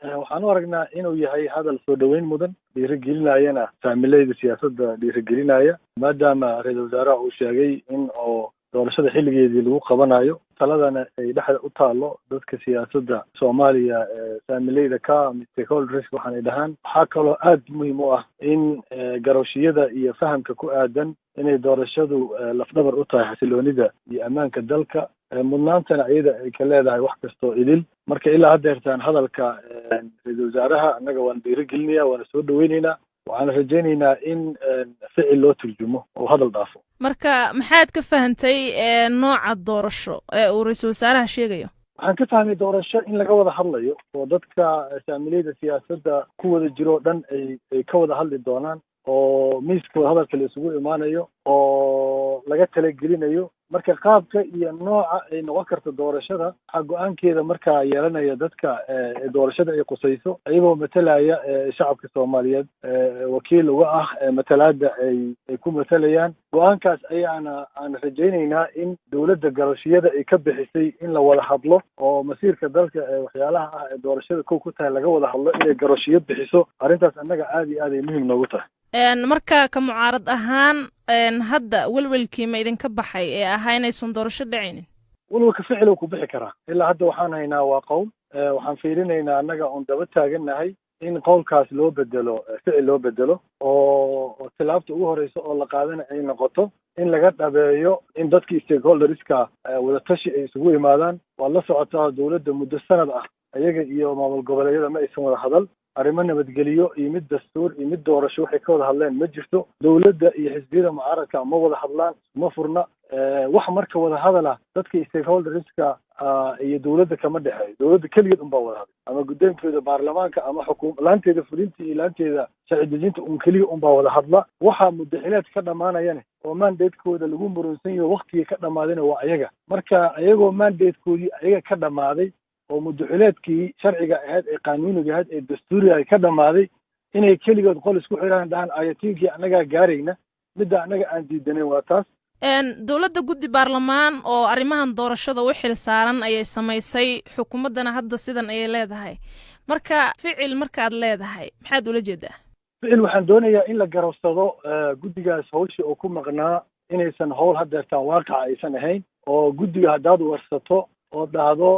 waxaan u aragnaa inuu yahay hadal soo dhoweyn mudan dhiirigelinayana saamilayda siyaasadda dhiirigelinaya maadaama ra-iisul wasaaraha uu sheegay in oo doorashada xilligeedii lagu qabanayo taladana ay dhexda u taalo dadka siyaasadda soomaaliya saamilayda ka stakeholders waxaanay dhahaan waxaa kaloo aad muhiim u ah in garowshiyada iyo fahamka ku aadan inay doorashadu lafdhabar u tahay xasiloonida iyo ammaanka dalka mudnaantana iyada ay ka leedahay wax kastoo idil marka ilaa haddeertaan hadalka ra-iisul wasaaraha annaga waan dhiirigelinaya waana soo dhaweyneynaa waxaan rajaynaynaa in ficil loo turjumo oo hadal dhaafo marka maxaad ka fahantay nooca doorasho ee uu ra-iisul wasaaraha sheegayo waxaan ka fahmay doorasho in laga wada hadlayo oo dadka saamilayda siyaasadda ku wada jiro o dhan ay ka wada hadli doonaan oo miiskooda hadalka la isugu imaanayo oo laga talagelinayo marka qaabka iyo nooca ay noqon karto doorashada waxaa go-aankeeda markaa yeelanaya dadka doorashada ay qusayso iyagoo matalaya shacabka soomaaliyeed wakiil uga ah matalaada ay ku matalayaan go-aankaas aan rajaynaynaa in dowladda garowshiyada ay ka bixisay in la wada hadlo oo masiirka dalka waxyaalaha ah ee doorashada kow ku tahay laga wada hadlo inay garowshiyo bixiso arrintaas annaga aad iyo aad ay muhiim noogu tahay marka ka mucaarad ahaan hadda welwelkii ma idinka baxay ee ahaa inaysan doorasho dhacaynin welwelka ficil ku bixi karaa ilaa hadda waxaan haynaa waa qowl waxaan fiirinaynaa annaga oon daba taagannahay in qowlkaas loo bedelo ficil loo bedelo oo tilaabta ugu horeysa oo la qaadana ay noqoto in laga dhabeeyo in dadkii stakeholderska wadatashi ay isugu imaadaan waad la socotaa dowladda muddo sanad ah iyaga iyo maamul goboleedyada ma aysan wada hadal arrimo nabadgeliyo iyo mid dastuur iyo mid doorasho waxay ka wada hadleen ma jirto dowladda iyo xisbiyada mucaaradka ma wada hadlaan ma furna wax marka wada hadala dadka stakeholderska iyo dowladda kama dhexeeyo dowladda keligeed unbaa wada hadlay ama guddoonkeeda baarlamaanka ama laanteeda fulinta iyo laanteeda sharci dejinta keliya unbaa wada hadla waxaa muddaxileed ka dhammaanayane oo mandatekooda lagu murunsan yaho waktigii ka dhammaadayna waa ayaga marka ayagoo mandatekoodii ayaga ka dhammaaday oo muddaxileedkii sharciga ahayd ee qaanuuniga ahayd ee dastuuriga ay ka dhammaaday inay keligood qol isku xidhaan dhahaan ayatiinkii annagaa gaarayna midda annaga aan diidanayn waa taas dowladda guddi baarlamaan oo arrimahan doorashada u xil saaran ayay samaysay xukuumaddana hadda sidan ayay leedahay marka ficil markaad leedahay maxaad ula jeedaa ficil waxaan doonayaa in la garowsado guddigaas hawsha oo ku maqnaa inaysan howl haddeertaan waaqaca aysan ahayn oo guddiga haddaad warsato oo dhahdo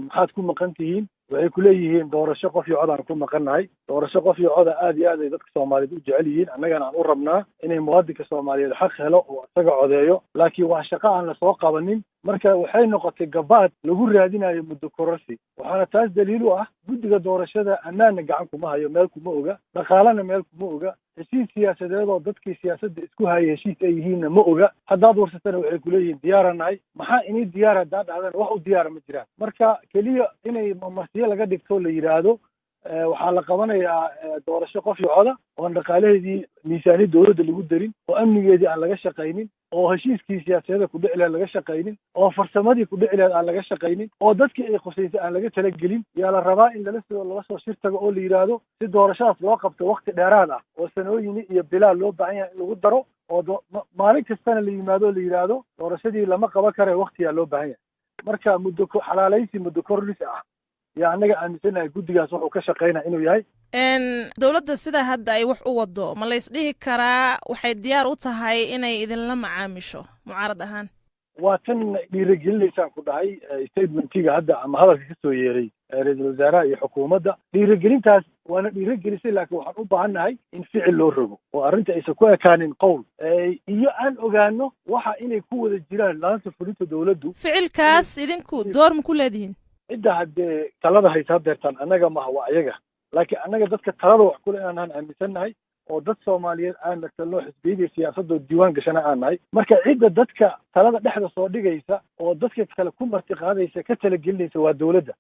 maxaad ku maqan tihiin waxay ku leeyihiin doorasho qof iyo cod aan ku maqannahay doorasho qof iyo coda aad iyo aad ay dadka soomaaliyeed u jecel yihiin annagana aan u rabnaa inay muwaadinka soomaaliyeed xaq helo oo isaga codeeyo laakiin waa shaqo aan lasoo qabanin marka waxay noqotay gabaad lagu raadinayo muddo kororsi waxaana taas daliil u ah guddiga doorashada ammaanna gacan kuma hayo meel kuma oga dhaqaalena meel kuma oga heshiis siyaasadeed oo dadkii siyaasadda isku hayay heshiis ay yihiinna ma oga haddaad warsatana waxay ku leeyihiin diyaara nahay maxaa inii diyaara haddaad dhahdana wax u diyaara ma jiraan marka keliya inay marsiyo laga dhigto la yidhaahdo waxaa la qabanayaa doorasho qof iyo coda oon dhaqaalaheedii miisaaniyad dowladda lagu darin oo amnigeedii aan laga shaqaynin oo heshiiskii siyaasadeeda kudhici laheed laga shaqaynin oo farsamadii kudhici laheed aan laga shaqaynin oo dadkii ay khusaysay aan laga talagelin yaa la rabaa in laga soo shir tago oo la yidhaahdo si doorashadaas loo qabto wakti dheeraad ah oo sanooyin iyo bilaal loo baahan yahay in lagu daro oo maalin kastana la yimaado o la yidhaahdo doorashadii lama qaban kara waktiyaa loo baahan yahay marka xalaalaysi muddo kororsi ah yaa annaga aaminsanahay guddigaas wuxuu ka shaqaynaya inuu yahay dowladda sidaa hadda ay wax u wado ma lays dhihi karaa waxay diyaar u tahay inay idinla macaamisho mucaarad ahaan waa tan dhiirigelinaysaan ku dhahay statementiga hadda ama hadalka ka soo yeeray ra-iisul wasaaraha iyo xukuumadda dhiirigelintaas waana dhiirigelisay laakiin waxaan u baahannahay in ficil loo rogo oo arrinta aysan ku ekaanin qowl iyo aan ogaano waxa inay ku wada jiraan laanta fulinta dowladdu ficilkaas idinku door ma ku leedihiin cidda haddee talada haysa haddeertaan annaga maha waa ayaga laakiin annaga dadka talada wax kule inaan aaminsannahay oo dad soomaaliyeed aan matalno xisbiyadii siyaasadoo diiwaan gashana aan nahay marka cidda dadka talada dhexda soo dhigaysa oo dadka kale ku marti qaadaysa ka talagelinaysa waa dowladda